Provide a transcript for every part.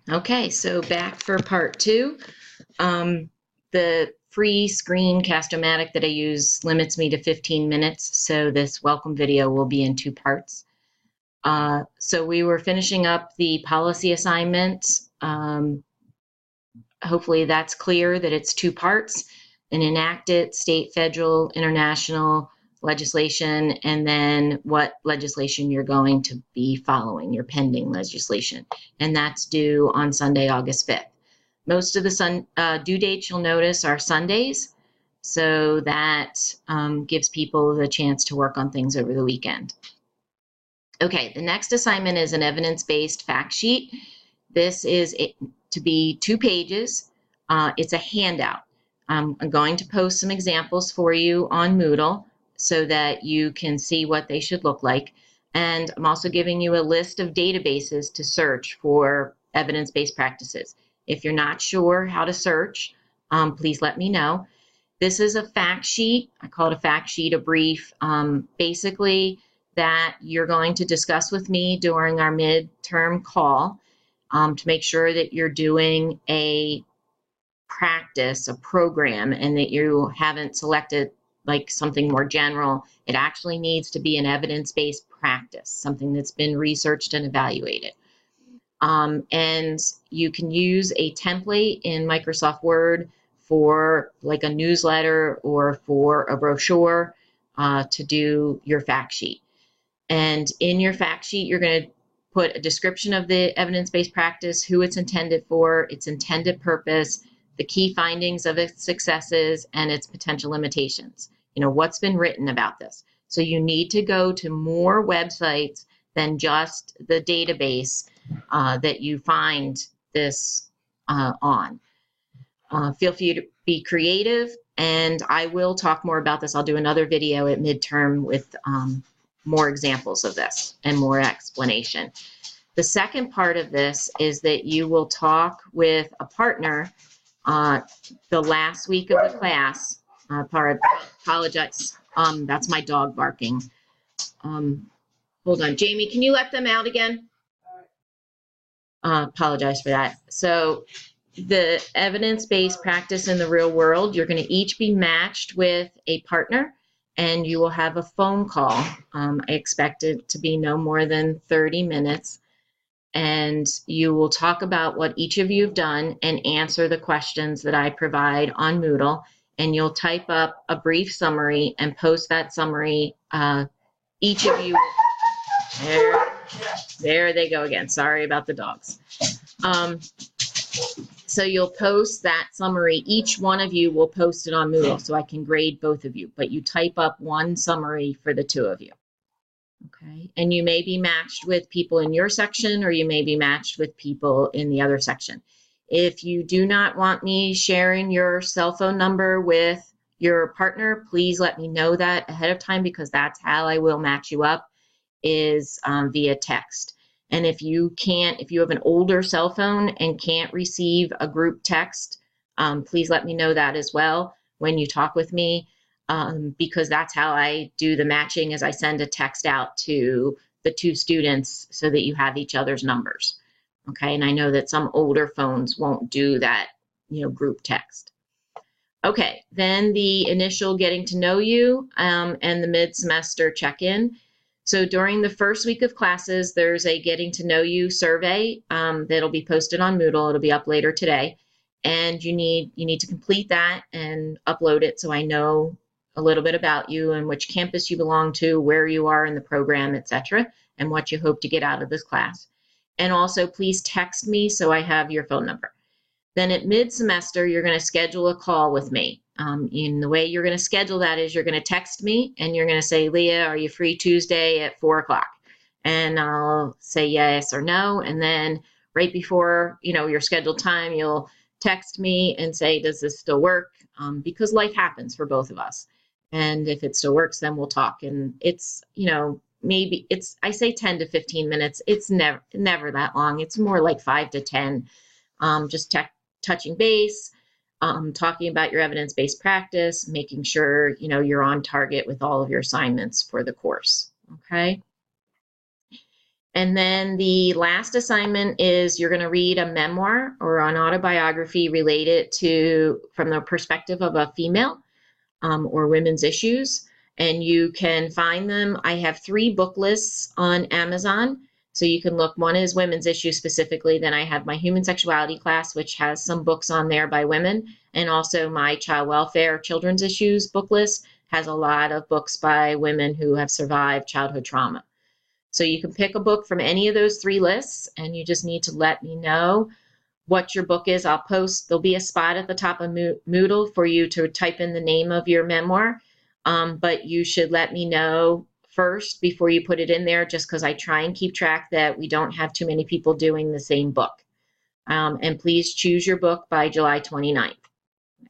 Okay, so back for part two. The free Screencast-O-Matic that I use limits me to 15 minutes, so this welcome video will be in two parts. So we were finishing up the policy assignment. Hopefully that's clear that it's two parts: an enacted state, federal, international legislation, and then what legislation you're going to be following, your pending legislation. And that's due on Sunday, August 5th. Most of the due dates you'll notice are Sundays, so that gives people the chance to work on things over the weekend. Okay, the next assignment is an evidence-based fact sheet. This is to be 2 pages. It's a handout. I'm going to post some examples for you on Moodle so that you can see what they should look like. And I'm also giving you a list of databases to search for evidence-based practices. If you're not sure how to search, please let me know. This is a fact sheet. I call it a fact sheet, a brief, basically that you're going to discuss with me during our midterm call to make sure that you're doing a practice, a program, and that you haven't selected like something more general. It actually needs to be an evidence-based practice, something that's been researched and evaluated. And you can use a template in Microsoft Word for like a newsletter or for a brochure to do your fact sheet. And in your fact sheet, you're going to put a description of the evidence-based practice, who it's intended for, its intended purpose, the key findings of its successes, and its potential limitations. You know, what's been written about this. So you need to go to more websites than just the database that you find this on. Feel free to be creative, and I will talk more about this. I'll do another video at midterm with more examples of this and more explanation. The second part of this is that you will talk with a partner the last week of the class. Apologize. That's my dog barking. Hold on. Jamie, can you let them out again? Apologize for that. So the evidence-based practice in the real world, you're going to each be matched with a partner, and you will have a phone call. I expect it to be no more than 30 minutes. And you will talk about what each of you have done and answer the questions that I provide on Moodle. And you'll type up a brief summary and post that summary. Each of you, there they go again. Sorry about the dogs. So you'll post that summary. Each one of you will post it on Moodle so I can grade both of you. But you type up one summary for the two of you. Okay, and you may be matched with people in your section, or you may be matched with people in the other section. If you do not want me sharing your cell phone number with your partner, please let me know that ahead of time, because that's how I will match you up, is via text. And if you have an older cell phone and can't receive a group text, please let me know that as well when you talk with me. Because that's how I do the matching, is I send a text out to the two students so that you have each other's numbers. Okay, and I know that some older phones won't do that, group text. Okay, then the initial getting to know you and the mid-semester check-in. So during the first week of classes, there's a getting to know you survey that'll be posted on Moodle. It'll be up later today. And you need to complete that and upload it so I know a little bit about you and which campus you belong to, where you are in the program, etc., and what you hope to get out of this class. And also, please text me so I have your phone number. Then at mid-semester, you're going to schedule a call with me. In the way you're going to schedule that is you're going to text me and you're going to say, Leah, are you free Tuesday at 4 o'clock? And I'll say yes or no. And then right before, your scheduled time, you'll text me and say, does this still work? Because life happens for both of us. And if it still works, then we'll talk. And it's, maybe I say 10 to 15 minutes. It's never that long. It's more like 5 to 10. Just touching base, talking about your evidence-based practice, making sure, you're on target with all of your assignments for the course. Okay. And then the last assignment is you're going to read a memoir or an autobiography related to, from the perspective of a female, or women's issues. And you can find them. I have 3 book lists on Amazon. So you can look, one is women's issues specifically. Then I have my human sexuality class, which has some books on there by women. And also my child welfare, children's issues book list has a lot of books by women who have survived childhood trauma. So you can pick a book from any of those 3 lists, and you just need to let me know what your book is. I'll post, there'll be a spot at the top of Moodle for you to type in the name of your memoir, but you should let me know first before you put it in there, just because I try and keep track that we don't have too many people doing the same book. And please choose your book by July 29th.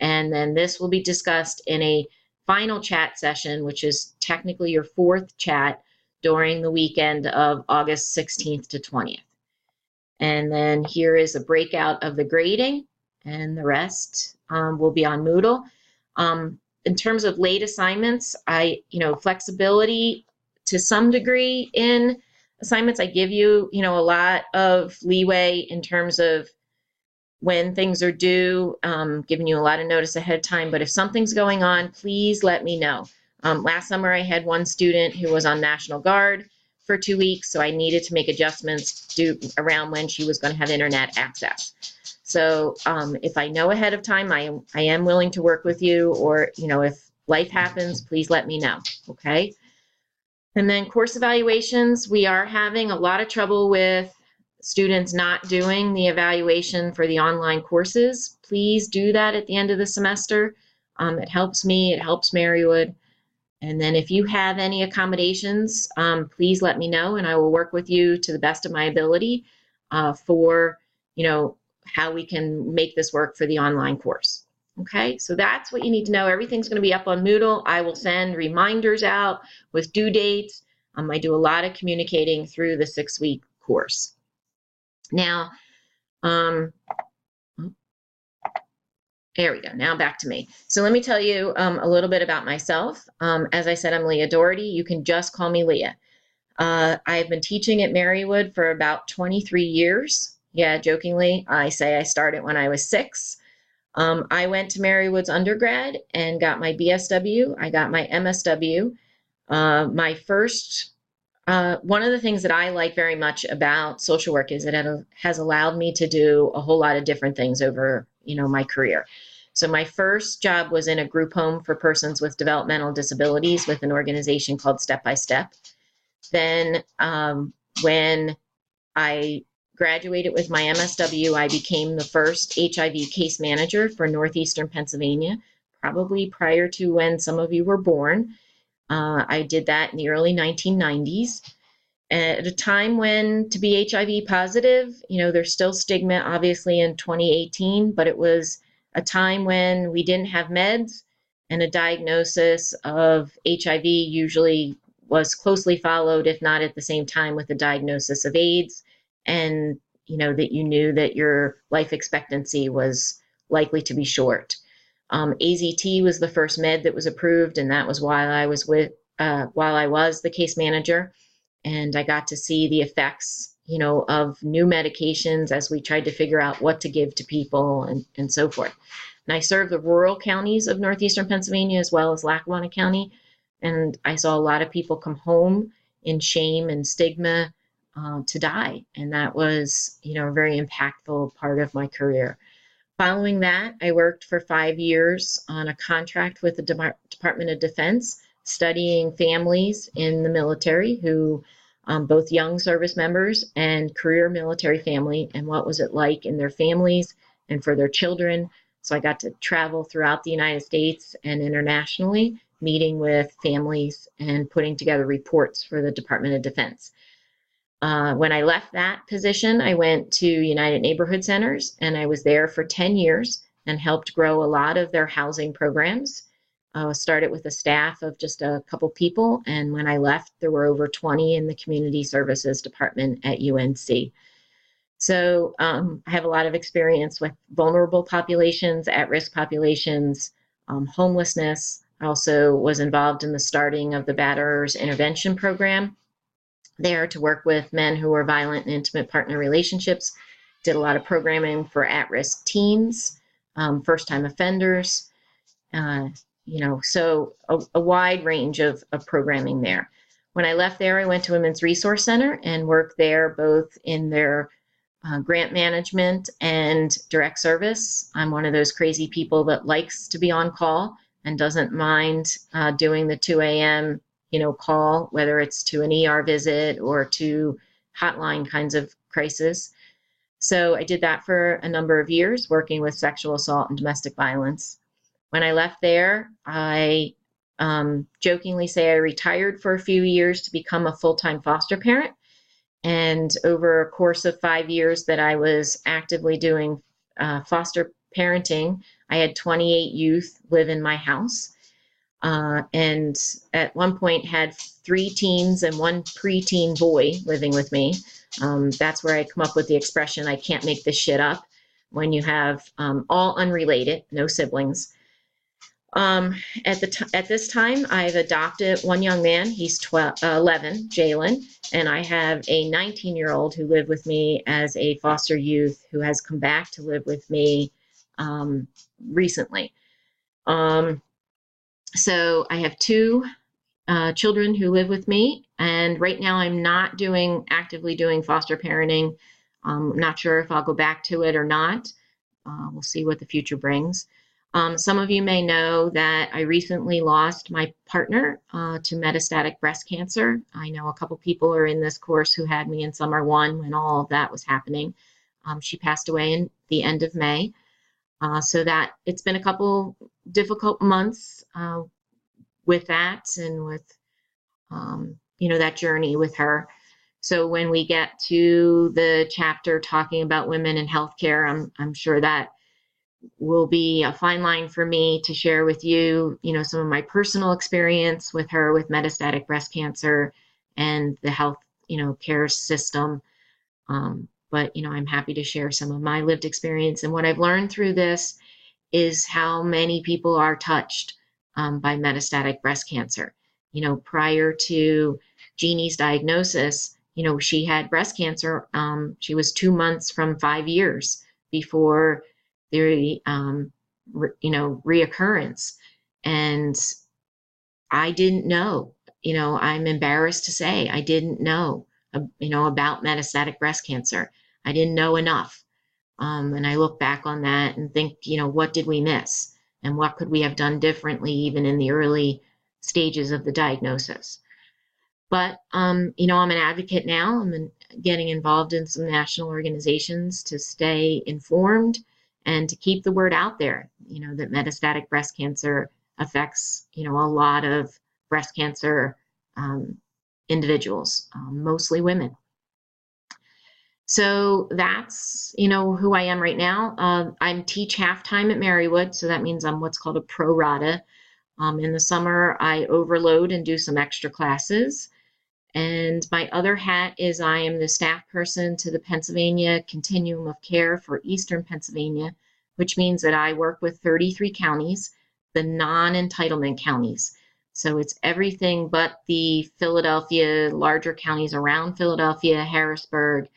And then this will be discussed in a final chat session, which is technically your 4th chat during the weekend of August 16th to 20th. And then here is a breakout of the grading, and the rest will be on Moodle. In terms of late assignments, flexibility to some degree in assignments. I give you, a lot of leeway in terms of when things are due, giving you a lot of notice ahead of time. But if something's going on, please let me know. Last summer, I had one student who was on National Guard for 2 weeks, so I needed to make adjustments due around when she was going to have internet access. So if I know ahead of time, I am willing to work with you, or, if life happens, please let me know, okay? And then course evaluations, we are having a lot of trouble with students not doing the evaluation for the online courses. Please do that at the end of the semester. It helps me, it helps Marywood. And then if you have any accommodations, please let me know, and I will work with you to the best of my ability for, how we can make this work for the online course. Okay, so that's what you need to know. Everything's going to be up on Moodle. I will send reminders out with due dates. I do a lot of communicating through the 6-week course. Now, there we go. Now back to me. So let me tell you a little bit about myself. As I said, I'm Leah Doherty. You can just call me Leah. I've been teaching at Marywood for about 23 years. Yeah, jokingly, I say I started when I was 6. I went to Marywood's undergrad and got my BSW. I got my MSW. My first, one of the things that I like very much about social work is that it has allowed me to do a whole lot of different things over, my career. So my first job was in a group home for persons with developmental disabilities with an organization called Step by Step. Then when I graduated with my MSW, I became the first HIV case manager for Northeastern Pennsylvania, probably prior to when some of you were born. I did that in the early 1990s. At a time when to be HIV positive, there's still stigma, obviously, in 2018, but it was a time when we didn't have meds, and a diagnosis of HIV usually was closely followed, if not at the same time, with the diagnosis of AIDS, and that you knew that your life expectancy was likely to be short. AZT was the first med that was approved, and that was while I was the case manager, and I got to see the effects, of new medications as we tried to figure out what to give to people and so forth. And I served the rural counties of Northeastern Pennsylvania as well as Lackawanna County, and I saw a lot of people come home in shame and stigma to die, and that was, a very impactful part of my career. Following that, I worked for 5 years on a contract with the Department of Defense, studying families in the military who, both young service members and career military family, and what was it like in their families and for their children. So I got to travel throughout the United States and internationally, meeting with families and putting together reports for the Department of Defense. When I left that position, I went to United Neighborhood Centers, and I was there for 10 years and helped grow a lot of their housing programs. Started with a staff of just a couple people, and when I left, there were over 20 in the Community Services Department at UNC. So I have a lot of experience with vulnerable populations, at-risk populations, homelessness. I also was involved in the starting of the Batterers Intervention Program. there to work with men who were violent in intimate partner relationships. Did a lot of programming for at-risk teens, first-time offenders, so a wide range of programming there. When I left there, I went to Women's Resource Center and worked there both in their grant management and direct service. I'm one of those crazy people that likes to be on call and doesn't mind doing the 2 a.m. Call, whether it's to an ER visit or to hotline kinds of crisis. So I did that for a number of years, working with sexual assault and domestic violence. When I left there, I jokingly say I retired for a few years to become a full-time foster parent. And over a course of 5 years that I was actively doing foster parenting, I had 28 youth live in my house. And at one point had 3 teens and 1 preteen boy living with me. That's where I come up with the expression, I can't make this shit up, when you have all unrelated, no siblings. At this time, I've adopted 1 young man. He's 11, Jalen, and I have a 19-year-old who lived with me as a foster youth who has come back to live with me recently. So I have 2 children who live with me, and right now I'm not actively doing foster parenting. I'm not sure if I'll go back to it or not. We'll see what the future brings. Some of you may know that I recently lost my partner to metastatic breast cancer. I know a couple people are in this course who had me in summer 1 when all of that was happening. She passed away in the end of May. So that it's been a couple difficult months with that and with, that journey with her. So when we get to the chapter talking about women in healthcare, I'm sure that will be a fine line for me to share with you, some of my personal experience with her with metastatic breast cancer and the health, care system. But I'm happy to share some of my lived experience. And what I've learned through this is how many people are touched by metastatic breast cancer. Prior to Jeannie's diagnosis, she had breast cancer. She was 2 months from 5 years before the reoccurrence, and I didn't know. I'm embarrassed to say I didn't know about metastatic breast cancer. I didn't know enough, and I look back on that and think, what did we miss, and what could we have done differently, even in the early stages of the diagnosis. But I'm an advocate now. I'm getting involved in some national organizations to stay informed and to keep the word out there, that metastatic breast cancer affects, a lot of breast cancer individuals, mostly women. So that's, who I am right now. I teach half-time at Marywood, so that means I'm what's called a pro rata. In the summer, I overload and do some extra classes. And my other hat is I am the staff person to the Pennsylvania Continuum of Care for Eastern Pennsylvania, which means that I work with 33 counties, the non-entitlement counties. So it's everything but the Philadelphia, larger counties around Philadelphia, Harrisburg,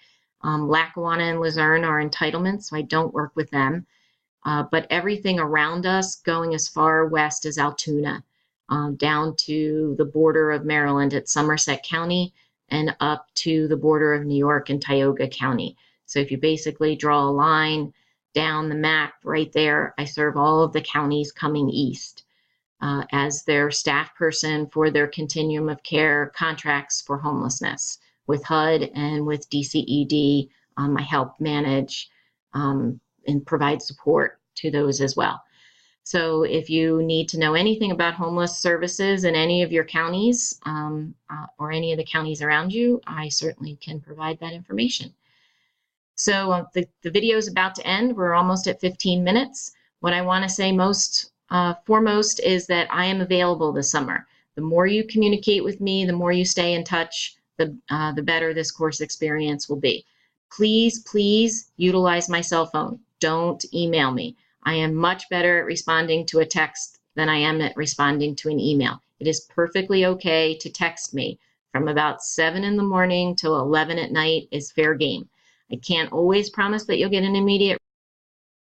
Lackawanna and Luzerne are entitlements, so I don't work with them. But everything around us, going as far west as Altoona, down to the border of Maryland at Somerset County and up to the border of New York and Tioga County. So if you basically draw a line down the map right there, I serve all of the counties coming east as their staff person for their continuum of care contracts for homelessness with HUD and with DCED. I help manage and provide support to those as well. So if you need to know anything about homeless services in any of your counties or any of the counties around you, I certainly can provide that information. So the video is about to end. We're almost at 15 minutes. What I want to say foremost is that I am available this summer. The more you communicate with me, the more you stay in touch, the better this course experience will be. Please, please utilize my cell phone. Don't email me. I am much better at responding to a text than I am at responding to an email. It is perfectly okay to text me from about 7 in the morning till 11 at night is fair game. I can't always promise that you'll get an immediate